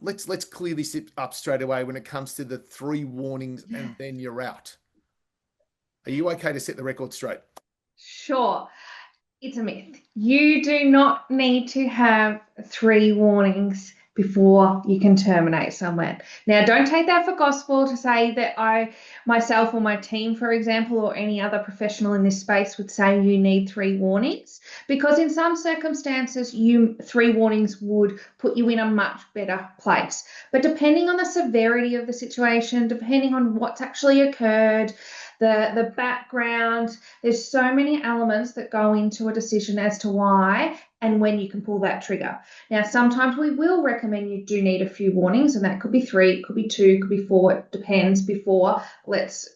let's clear this up straight away when it comes to the 3 warnings and then you're out. Are you okay to set the record straight? Sure. It's a myth. You do not need to have 3 warnings before you can terminate someone. Now, don't take that for gospel to say that I, myself, or my team, for example, or any other professional in this space would say you need 3 warnings, because in some circumstances, 3 warnings would put you in a much better place. But depending on the severity of the situation, depending on what's actually occurred, the background, there's so many elements that go into a decision as to why and when you can pull that trigger. Now, sometimes we will recommend you do need a few warnings, and that could be 3, it could be 2, it could be 4, it depends before let's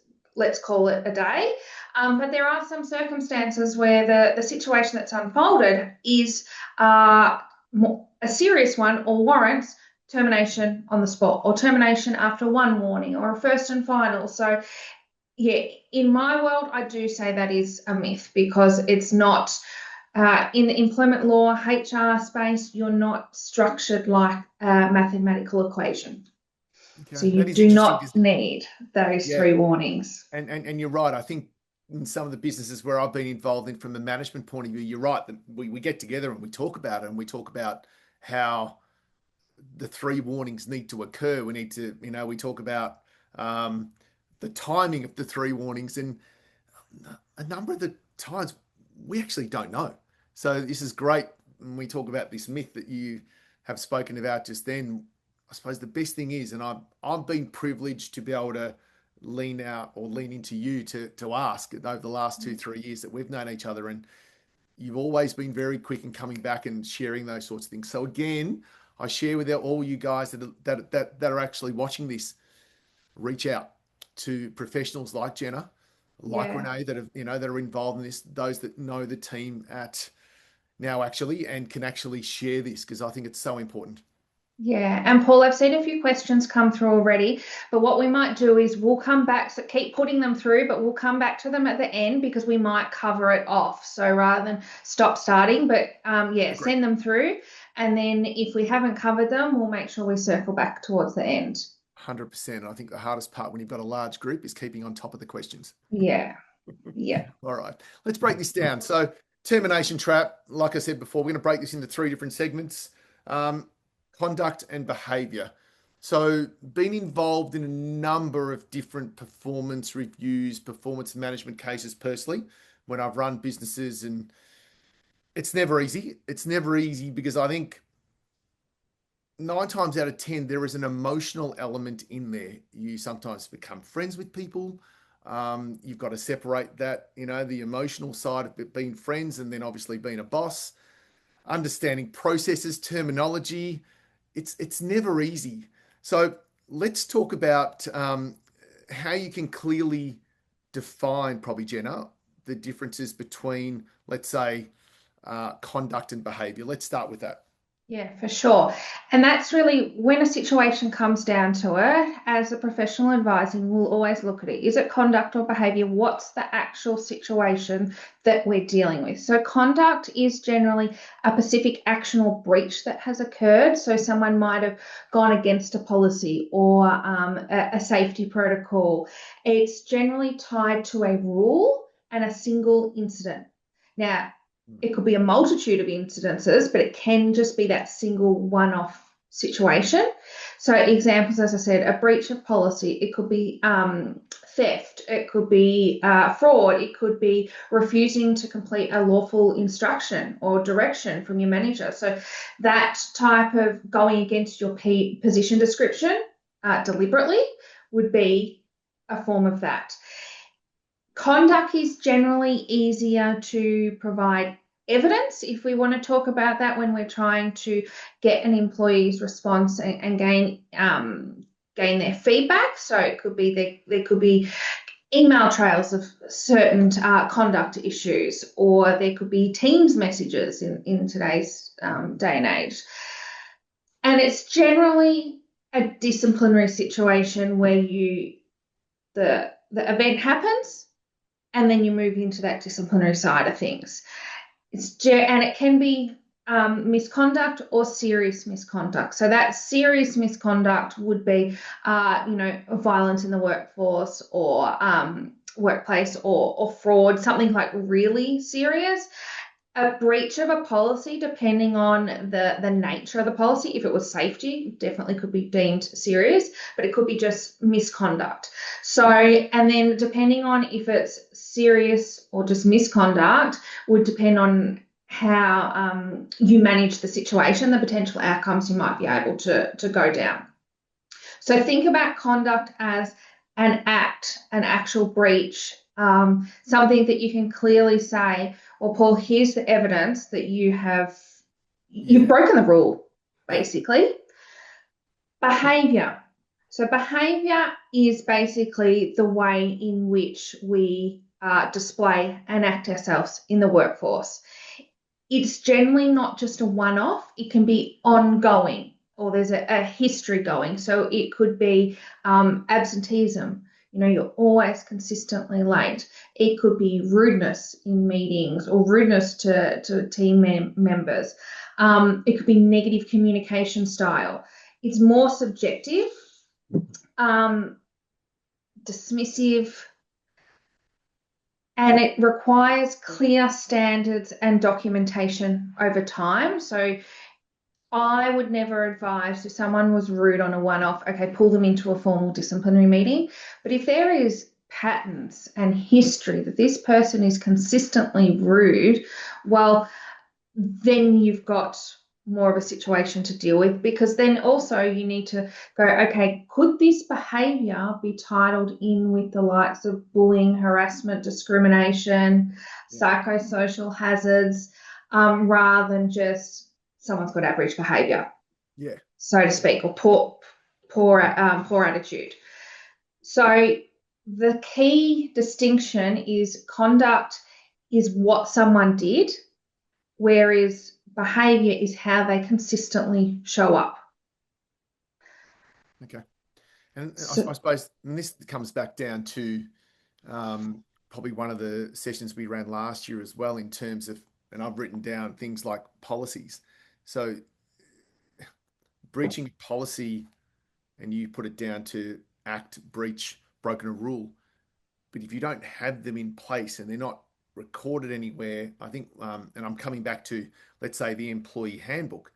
call it a day. But there are some circumstances where the situation that's unfolded is a serious one or warrants termination on the spot or termination after 1 warning or a first and final. So yeah, in my world, I do say that is a myth because it's not in the employment law, HR space, you're not structured like a mathematical equation. So Okay, you that is do interesting not because need those yeah, 3 warnings. and you're right. I think in some of the businesses where I've been involved in from a management point of view, you're right that we get together and we talk about it and we talk about how the 3 warnings need to occur. We need to, we talk about um, the timing of the 3 warnings, and a number of the times we actually don't know. So this is great when we talk about this myth that you have spoken about just then. I suppose the best thing is, and I've been privileged to be able to lean out or lean into you to ask over the last 2, 3 years that we've known each other, and you've always been very quick in coming back and sharing those sorts of things. So again, I share with all you guys that are actually watching this, reach out to professionals like Jenna, like Yeah. Renee, that have that are involved in this, those that know the team at now actually and can actually share this because I think it's so important. Yeah, and Paul, I've seen a few questions come through already, but what we might do is we'll come back, so keep putting them through, but we'll come back to them at the end because we might cover it off. So rather than stop starting, but yeah, Agree. send them through. And then if we haven't covered them, we'll make sure we circle back towards the end. 100%. I think the hardest part when you've got a large group is keeping on top of the questions. Yeah, yeah, All right, let's break this down. So, termination trap, like I said before, we're going to break this into 3 different segments: um, conduct and behavior. So, being involved in a number of different performance reviews, performance management cases personally, when I've run businesses, and it's never easy. It's never easy because I think 9 times out of 10, there is an emotional element in there. You sometimes become friends with people. You've got to separate that, the emotional side of it being friends and then obviously being a boss, understanding processes, terminology. It's never easy. So let's talk about how you can clearly define, probably, Jenna, the differences between, let's say, conduct and behavior. Let's start with that. yeah, for sure. And that's really when a situation comes down to it, as a professional advising, we'll always look at it. Is it conduct or behavior? What's the actual situation that we're dealing with? So, conduct is generally a specific action or breach that has occurred. So, someone might have gone against a policy or a safety protocol. It's generally tied to a rule and a single incident. Now, it could be a multitude of incidences, but it can just be that single one-off situation. So examples, as I said, a breach of policy, it could be theft, it could be fraud, it could be refusing to complete a lawful instruction or direction from your manager. So that type of going against your position description deliberately would be a form of that. Conduct is generally easier to provide evidence if we want to talk about that when we're trying to get an employee's response and gain their feedback. So it could be there could be email trails of certain conduct issues, or there could be Teams messages in today's day and age. And it's generally a disciplinary situation where the event happens and then you move into that disciplinary side of things. And it can be misconduct or serious misconduct. So that serious misconduct would be, violence in the workforce or workplace or fraud, something like really serious. A breach of a policy, depending on the nature of the policy, if it was safety, definitely could be deemed serious, but it could be just misconduct. So, and then depending on if it's serious or just misconduct, would depend on how you manage the situation, the potential outcomes you might be able to go down. So think about conduct as an act, an actual breach, something that you can clearly say, well, Paul, here's the evidence that you've Yeah. broken the rule, Yeah. basically. Behaviour. So behaviour is basically the way in which we display and act ourselves in the workforce. It's generally not just a one-off, it can be ongoing or there's a history going. So it could be absenteeism. You're always consistently late. It could be rudeness in meetings or rudeness to team members. It could be negative communication style. It's more subjective, um, dismissive, and it requires clear standards and documentation over time. So I would never advise if someone was rude on a one-off, okay, pull them into a formal disciplinary meeting. But if there is patterns and history that this person is consistently rude, well, then you've got more of a situation to deal with, because then also you need to go, okay, could this behavior be titled in with the likes of bullying, harassment, discrimination, Yeah. psychosocial hazards, rather than just someone's got average behavior, Yeah. so to speak, or poor attitude. So the key distinction is conduct is what someone did, whereas behavior is how they consistently show up. Okay. And I So, suppose, and this comes back down to probably one of the sessions we ran last year as well, in terms of, and I've written down things like policies. So breaching policy, and you put it down to act, breach, broken a rule. But if you don't have them in place and they're not recorded anywhere, I think, and I'm coming back to, let's say, the employee handbook.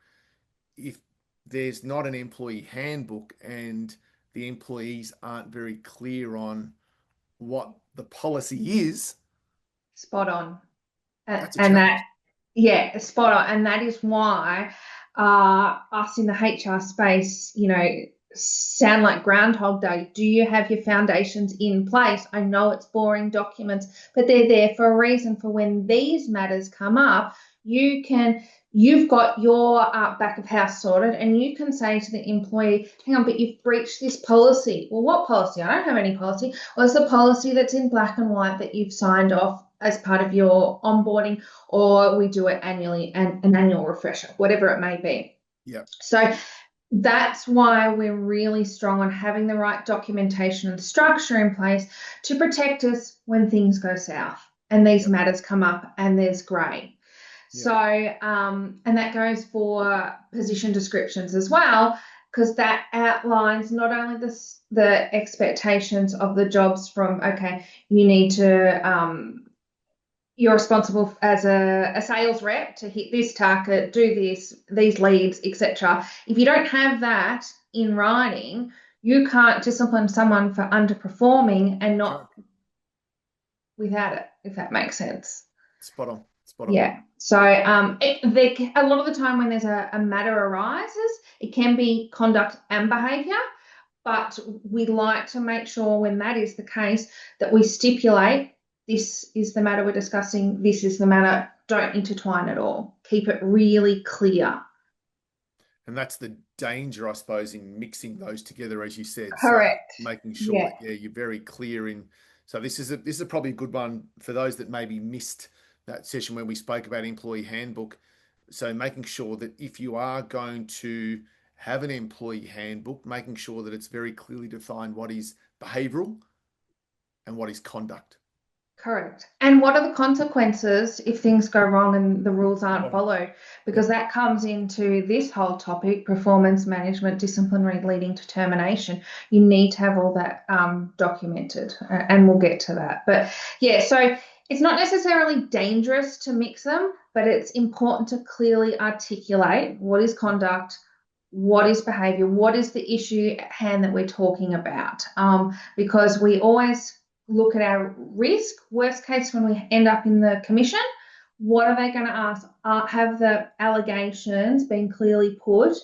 If there's not an employee handbook and the employees aren't very clear on what the policy is, spot on. that's a And challenge. that, yeah, spot on. And that is why us in the HR space, sound like Groundhog Day. Do you have your foundations in place? I know it's boring documents, but they're there for a reason. For when these matters come up, you've got your back of house sorted, and you can say to the employee, hang on, but you've breached this policy. Well, what policy? I don't have any policy. Well, it's the policy that's in black and white that you've signed off as part of your onboarding, or we do it annually, and an annual refresher, whatever it may be. Yeah. So that's why we're really strong on having the right documentation and structure in place to protect us when things go south and these Yeah. matters come up and there's grey. Yeah. So, and that goes for position descriptions as well, because that outlines not only the expectations of the jobs from, okay, you need to, you're responsible as a sales rep to hit this target, do this, these leads, etc. If you don't have that in writing, you can't discipline someone for underperforming and Sure. not without it, if that makes sense. Spot on. Spot on. Yeah. So a lot of the time when there's a matter arises, it can be conduct and behaviour, but we like to make sure when that is the case that we stipulate this is the matter we're discussing, this is the matter, don't intertwine at all. Keep it really clear. And that's the danger, I suppose, in mixing those together, as you said. So Correct. making sure Yeah. that, yeah, you're very clear in. So this is probably a good one for those that maybe missed that session where we spoke about employee handbook. So making sure that if you are going to have an employee handbook, making sure that it's very clearly defined what is behavioral and what is conduct. Correct. And what are the consequences if things go wrong and the rules aren't Oh, followed? Because yep. that comes into this whole topic, performance management, disciplinary leading to termination. You need to have all that documented, and we'll get to that. But yeah, so it's not necessarily dangerous to mix them, but it's important to clearly articulate what is conduct, what is behavior, what is the issue at hand that we're talking about. Because we always look at our risk. Worst case, when we end up in the commission, what are they going to ask? Have the allegations been clearly put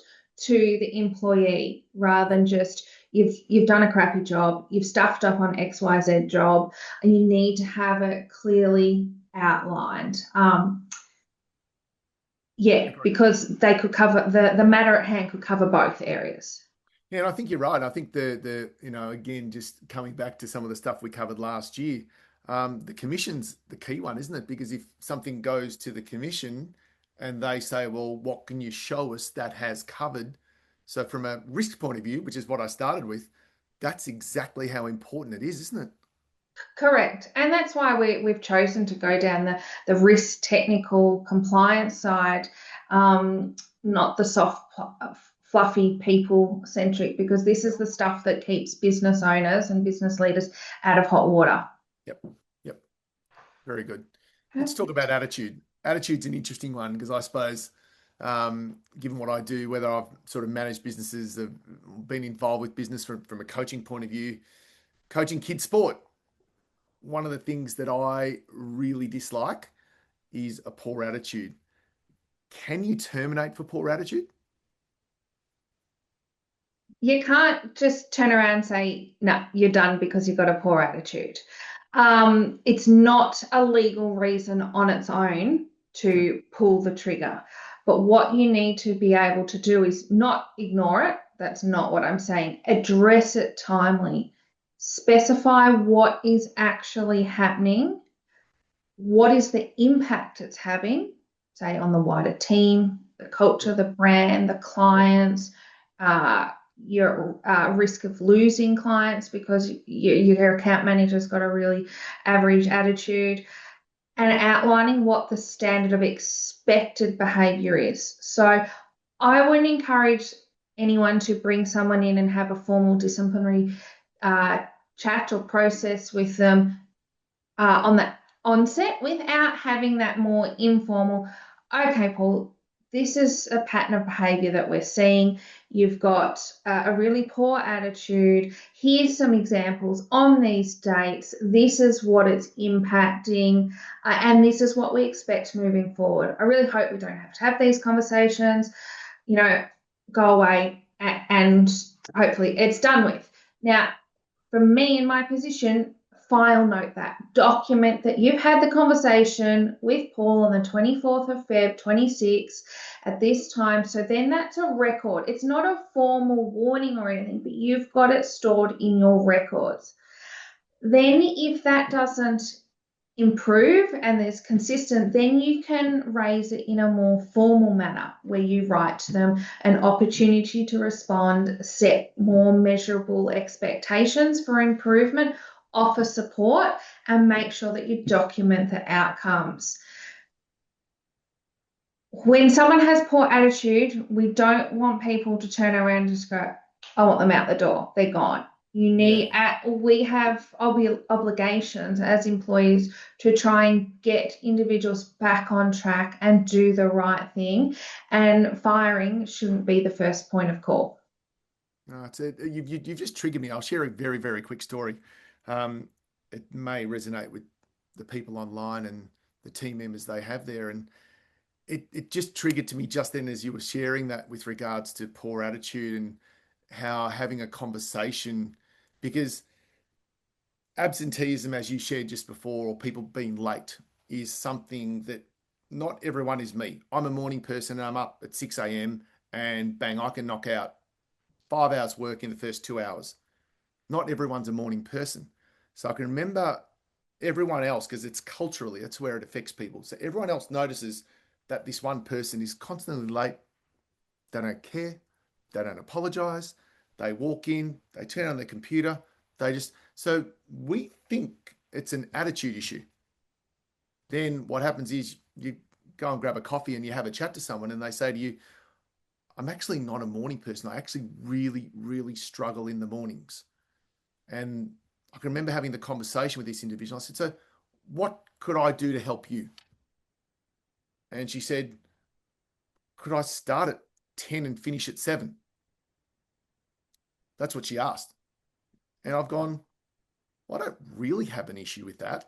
to the employee rather than just you've done a crappy job, you've stuffed up on XYZ job, and you need to have it clearly outlined. Yeah, Agreed. because they could cover the matter at hand could cover both areas. Yeah, and I think you're right. I think again, just coming back to some of the stuff we covered last year, the commission's the key one, isn't it? Because if something goes to the commission and they say, well, what can you show us that has covered? So from a risk point of view, which is what I started with, that's exactly how important it is, isn't it? Correct. And that's why we've chosen to go down the risk technical compliance side, not the soft, fluffy people centric, because this is the stuff that keeps business owners and business leaders out of hot water. Yep. Yep. Very good. Let's talk Perfect. about attitude. Attitude's an interesting one because I suppose, given what I do, whether I've sort of managed businesses, been involved with business from a coaching point of view, coaching kids sport, one of the things that I really dislike is a poor attitude. Can you terminate for poor attitude? You can't just turn around and say, no, you're done because you've got a poor attitude. It's not a legal reason on its own Okay. to pull the trigger. But what you need to be able to do is not ignore it. That's not what I'm saying. Address it timely. Specify what is actually happening, what is the impact it's having, say, on the wider team, the culture, Yep. the brand, the Yep. clients, uh, your risk of losing clients because your account manager's got a really average attitude, and outlining what the standard of expected behavior is. So I wouldn't encourage anyone to bring someone in and have a formal disciplinary uh, chat or process with them on that onset without having that more informal, okay, Paul, this is a pattern of behavior that we're seeing. You've got a really poor attitude. Here's some examples on these dates. This is what it's impacting, and this is what we expect moving forward. I really hope we don't have to have these conversations. You know, go away and hopefully it's done with. Now, for me in my position, file note that, document that you've had the conversation with Paul on the 24th of Feb 26 at this time. So then that's a record. It's not a formal warning or anything, but you've got it stored in your records. Then, if that doesn't improve and there's consistent, then you can raise it in a more formal manner where you write to them an opportunity to respond, set more measurable expectations for improvement, offer support, and make sure that you document the outcomes. When someone has poor attitude, we don't want people to turn around and just go, I want them out the door. They're gone. You Yeah. need, we have obligations as employees to try and get individuals back on track and do the right thing. And firing shouldn't be the first point of call. No, you've just triggered me. I'll share a very, very quick story. Um, it may resonate with the people online and the team members they have there. And it just triggered to me just then as you were sharing that with regards to poor attitude and how having a conversation, because absenteeism, as you shared just before, or people being late, is something that not everyone is me. I'm a morning person and I'm up at 6 a.m. and bang, I can knock out 5 hours work in the first 2 hours. Not everyone's a morning person. So I can remember everyone else, because it's culturally, that's where it affects people. So everyone else notices that this one person is constantly late. They don't care. They don't apologize. They walk in, they turn on their computer. They just, so we think it's an attitude issue. Then what happens is you go and grab a coffee and you have a chat to someone and they say to you, I'm actually not a morning person. I actually really, really struggle in the mornings. And I can remember having the conversation with this individual. I said, so what could I do to help you? And she said, could I start at 10 and finish at 7? That's what she asked. And I've gone, well, I don't really have an issue with that.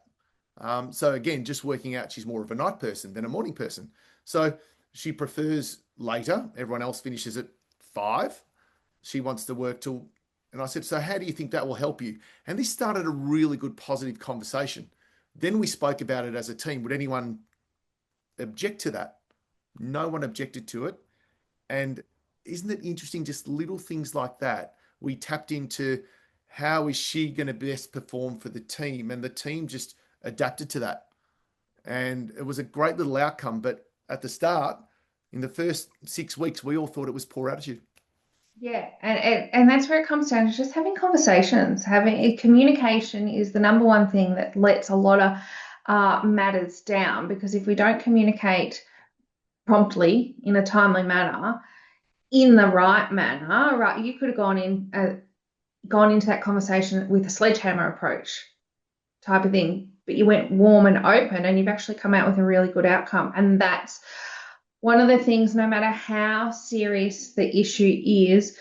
So again, just working out she's more of a night person than a morning person. So she prefers later. Everyone else finishes at 5. She wants to work till, and I said, so how do you think that will help you? And this started a really good positive conversation. Then we spoke about it as a team. Would anyone object to that? No one objected to it. And isn't it interesting, just little things like that? We tapped into how is she going to best perform for the team? And the team just adapted to that. And it was a great little outcome. But at the start, in the first 6 weeks, we all thought it was poor attitude. Yeah, and that's where it comes down to just having conversations. Having communication is the number one thing that lets a lot of matters down, because if we don't communicate promptly in a timely manner, in the right manner, right, you could have gone into that conversation with a sledgehammer approach type of thing, but you went warm and open and you've actually come out with a really good outcome. And that's one of the things, no matter how serious the issue is,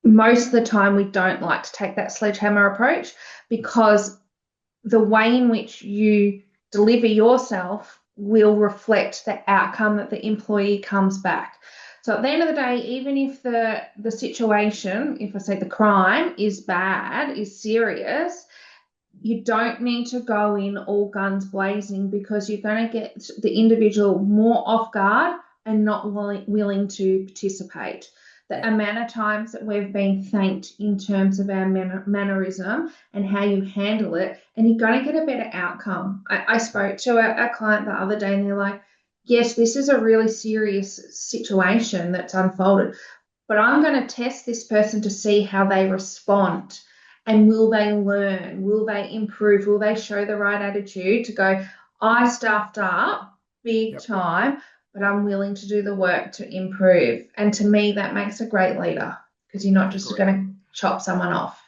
most of the time we don't like to take that sledgehammer approach, because the way in which you deliver yourself will reflect the outcome that the employee comes back. So at the end of the day, even if the situation, if I say the crime is bad, is serious, you don't need to go in all guns blazing, because you're going to get the individual more off guard and not willing to participate. The Yeah, amount of times that we've been thanked in terms of our mannerism and how you handle it, and you're going to get a better outcome. I spoke to a client the other day and they're like, yes, this is a really serious situation that's unfolded, but I'm going to test this person to see how they respond. And will they learn? Will they improve? Will they show the right attitude to go, I stuffed up big yep, time, but I'm willing to do the work to improve. And to me, that makes a great leader, because you're not just correct. going to chop someone off.